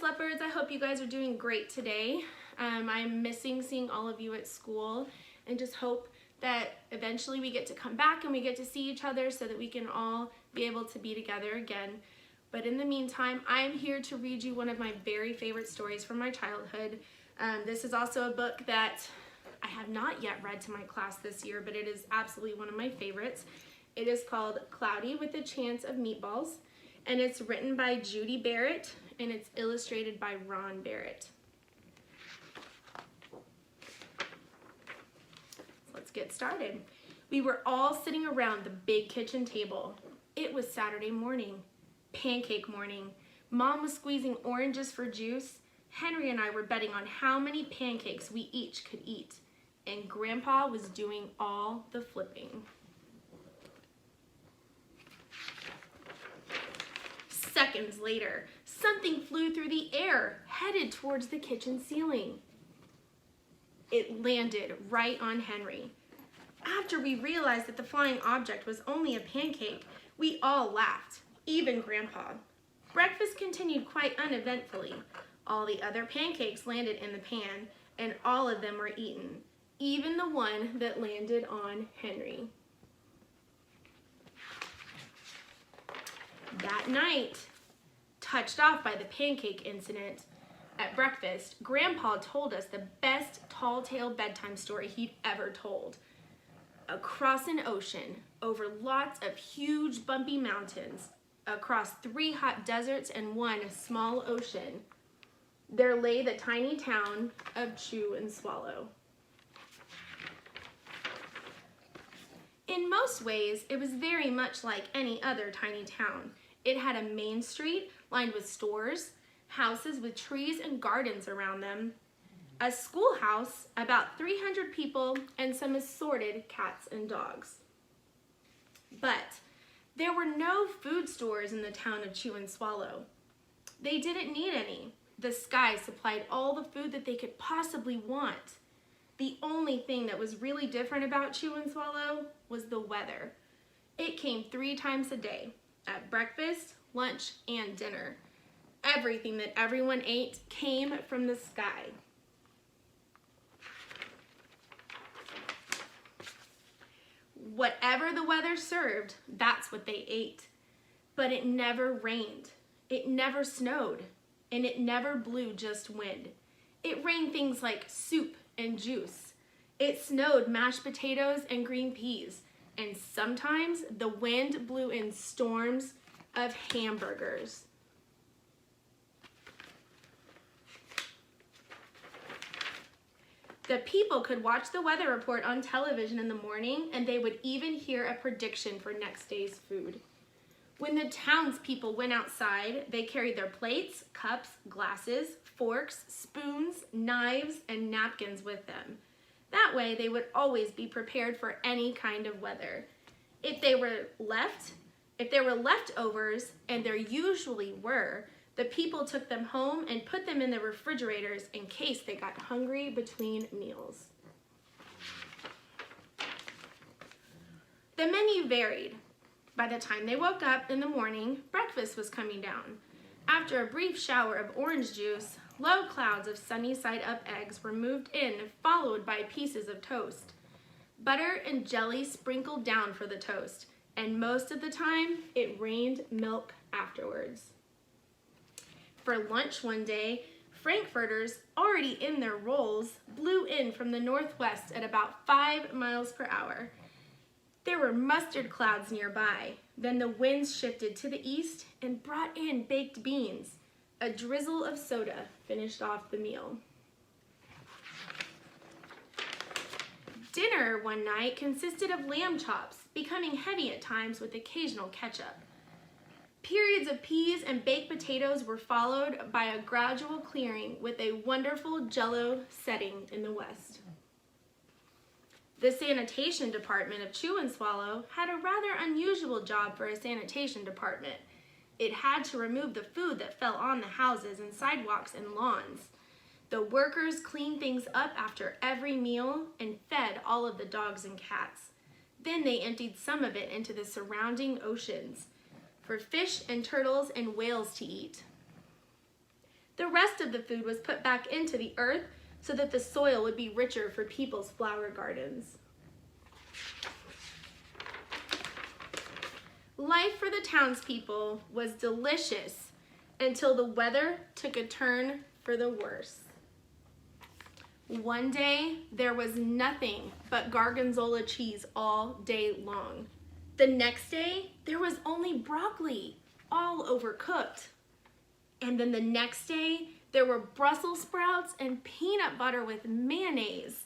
Leopards. I hope you guys are doing great today. I'm missing seeing all of you at school and just hope that eventually we get to come back and we get to see each other so that we can all be able to be together again. But in the meantime, I'm here to read you one of my very favorite stories from my childhood. This is also a book that I have not yet read to my class this year, but it is absolutely one of my favorites. It is called Cloudy with a Chance of Meatballs, and it's written by Judy Barrett, and it's illustrated by Ron Barrett. Let's get started. We were all sitting around the big kitchen table. It was Saturday morning, pancake morning. Mom was squeezing oranges for juice. Henry and I were betting on how many pancakes we each could eat, and Grandpa was doing all the flipping. Seconds later, something flew through the air, headed towards the kitchen ceiling. It landed right on Henry. After we realized that the flying object was only a pancake, we all laughed, even Grandpa. Breakfast continued quite uneventfully. All the other pancakes landed in the pan, and all of them were eaten, even the one that landed on Henry. That night, touched off by the pancake incident, at breakfast, Grandpa told us the best tall tale bedtime story he'd ever told. Across an ocean, over lots of huge bumpy mountains, across 3 hot deserts and 1 small ocean, there lay the tiny town of Chew and Swallow. In most ways, it was very much like any other tiny town. It had a main street lined with stores, houses with trees and gardens around them, a schoolhouse, about 300 people, and some assorted cats and dogs. But there were no food stores in the town of Chew and Swallow. They didn't need any. The sky supplied all the food that they could possibly want. The only thing that was really different about Chew and Swallow was the weather. It came 3 times a day, at breakfast, lunch, and dinner. Everything that everyone ate came from the sky. Whatever the weather served, that's what they ate. But it never rained, it never snowed, and it never blew just wind. It rained things like soup and juice. It snowed mashed potatoes and green peas, and sometimes the wind blew in storms of hamburgers. The people could watch the weather report on television in the morning, and they would even hear a prediction for next day's food. When the townspeople went outside, they carried their plates, cups, glasses, forks, spoons, knives, and napkins with them. That way, they would always be prepared for any kind of weather. If there were leftovers, and there usually were, the people took them home and put them in the refrigerators in case they got hungry between meals. The menu varied. By the time they woke up in the morning, breakfast was coming down. After a brief shower of orange juice, low clouds of sunny-side-up eggs were moved in, followed by pieces of toast. Butter and jelly sprinkled down for the toast, and most of the time, it rained milk afterwards. For lunch one day, Frankfurters, already in their rolls, blew in from the northwest at about 5 miles per hour. There were mustard clouds nearby. Then the winds shifted to the east and brought in baked beans. A drizzle of soda finished off the meal. Dinner one night consisted of lamb chops, becoming heavy at times with occasional ketchup. Periods of peas and baked potatoes were followed by a gradual clearing with a wonderful jello setting in the west. The sanitation department of Chew and Swallow had a rather unusual job for a sanitation department. It had to remove the food that fell on the houses and sidewalks and lawns. The workers cleaned things up after every meal and fed all of the dogs and cats. Then they emptied some of it into the surrounding oceans for fish and turtles and whales to eat. The rest rest of the food was put back into the earth so that the soil would be richer for people's flower gardens. Life for the townspeople was delicious until the weather took a turn for the worse. One day, there was nothing but gorgonzola cheese all day long. The next day, there was only broccoli, all overcooked. And then the next day, there were Brussels sprouts and peanut butter with mayonnaise.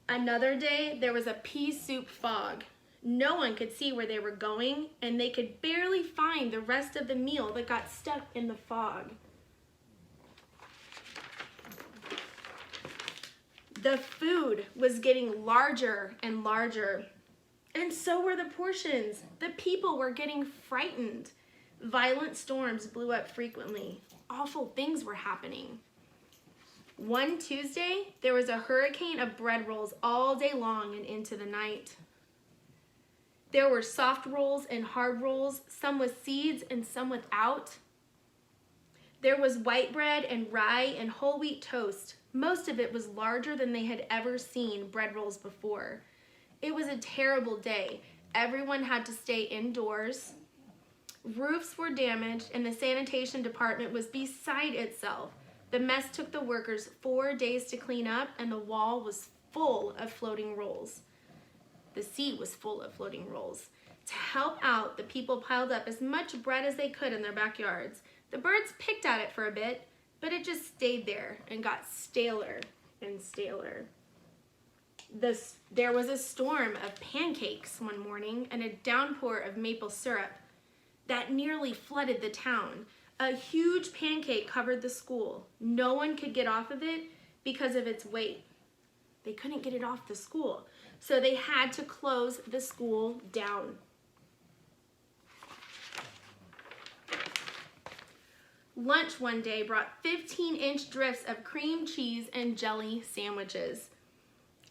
Another day, there was a pea soup fog. No one could see where they were going, and they could barely find the rest of the meal that got stuck in the fog. The food was getting larger and larger, and so were the portions. The people were getting frightened. Violent storms blew up frequently. Awful things were happening. One Tuesday, there was a hurricane of bread rolls all day long and into the night. There were soft rolls and hard rolls, some with seeds and some without. There was white bread and rye and whole wheat toast. Most of it was larger than they had ever seen bread rolls before. It was a terrible day. Everyone had to stay indoors. Roofs were damaged and the sanitation department was beside itself. The mess took the workers 4 days to clean up, and the wall was full of floating rolls. The sea was full of floating rolls. To help out, the people piled up as much bread as they could in their backyards. The birds picked at it for a bit, but it just stayed there and got staler and staler. There was a storm of pancakes one morning and a downpour of maple syrup that nearly flooded the town. A huge pancake covered the school. No one could get off of it because of its weight. They couldn't get it off the school, so they had to close the school down. Lunch one day brought 15-inch drifts of cream cheese and jelly sandwiches.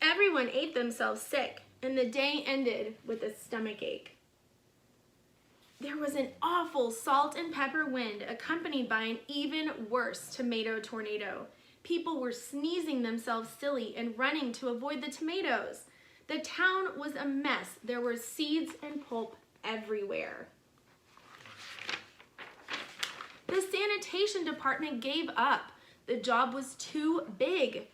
Everyone ate themselves sick, and the day ended with a stomachache. There was an awful salt and pepper wind accompanied by an even worse tomato tornado. People were sneezing themselves silly and running to avoid the tomatoes. The town was a mess. There were seeds and pulp everywhere. The sanitation department gave up. The job was too big.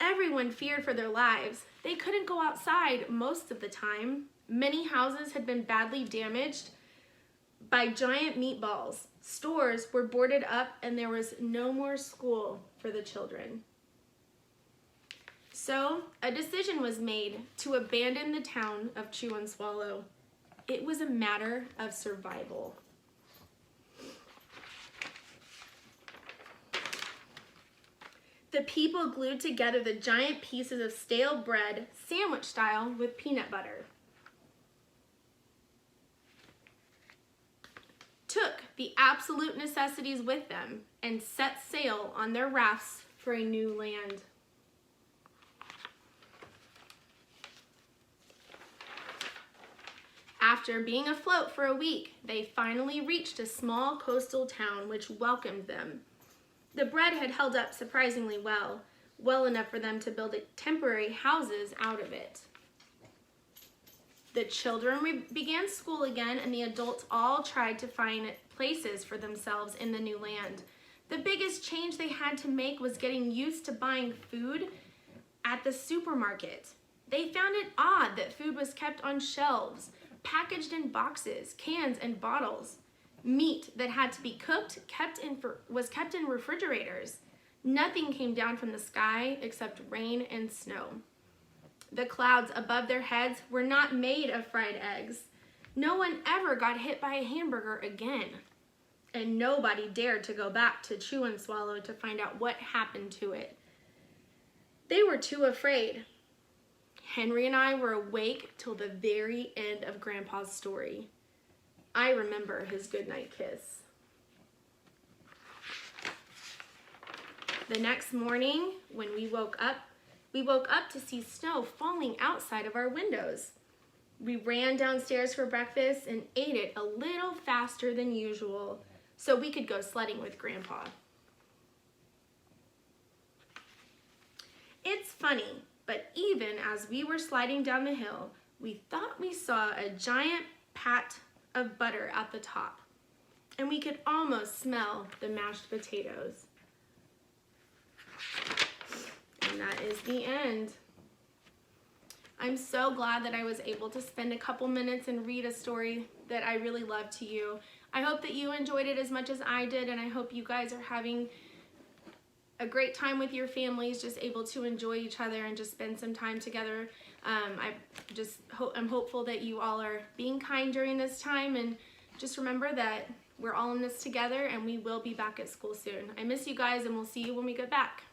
Everyone feared for their lives. They couldn't go outside most of the time. Many houses had been badly damaged by giant meatballs. Stores were boarded up and there was no more school for the children. So a decision was made to abandon the town of Chew and Swallow. It was a matter of survival. The people glued together the giant pieces of stale bread, sandwich style, with peanut butter. Took the absolute necessities with them and set sail on their rafts for a new land. After being afloat for a week, they finally reached a small coastal town which welcomed them. The bread had held up surprisingly well, well enough for them to build temporary houses out of it. The children began school again, and the adults all tried to find places for themselves in the new land. The biggest change they had to make was getting used to buying food at the supermarket. They found it odd that food was kept on shelves, packaged in boxes, cans, and bottles. Meat that had to be cooked was kept in refrigerators. Nothing came down from the sky except rain and snow. The clouds above their heads were not made of fried eggs. No one ever got hit by a hamburger again. And nobody dared to go back to Chew and Swallow to find out what happened to it. They were too afraid. Henry and I were awake till the very end of Grandpa's story. I remember his goodnight kiss. The next morning, when we woke up to see snow falling outside of our windows. We ran downstairs for breakfast and ate it a little faster than usual so we could go sledding with Grandpa. It's funny, but even as we were sliding down the hill, we thought we saw a giant pat of butter at the top, and we could almost smell the mashed potatoes. And that is the end. I'm so glad that I was able to spend a couple minutes and read a story that I really love to you. I hope that you enjoyed it as much as I did, and I hope you guys are having a great time with your families, just able to enjoy each other and just spend some time together. I'm hopeful that you all are being kind during this time, and just remember that we're all in this together and we will be back at school soon. I miss you guys, and we'll see you when we get back.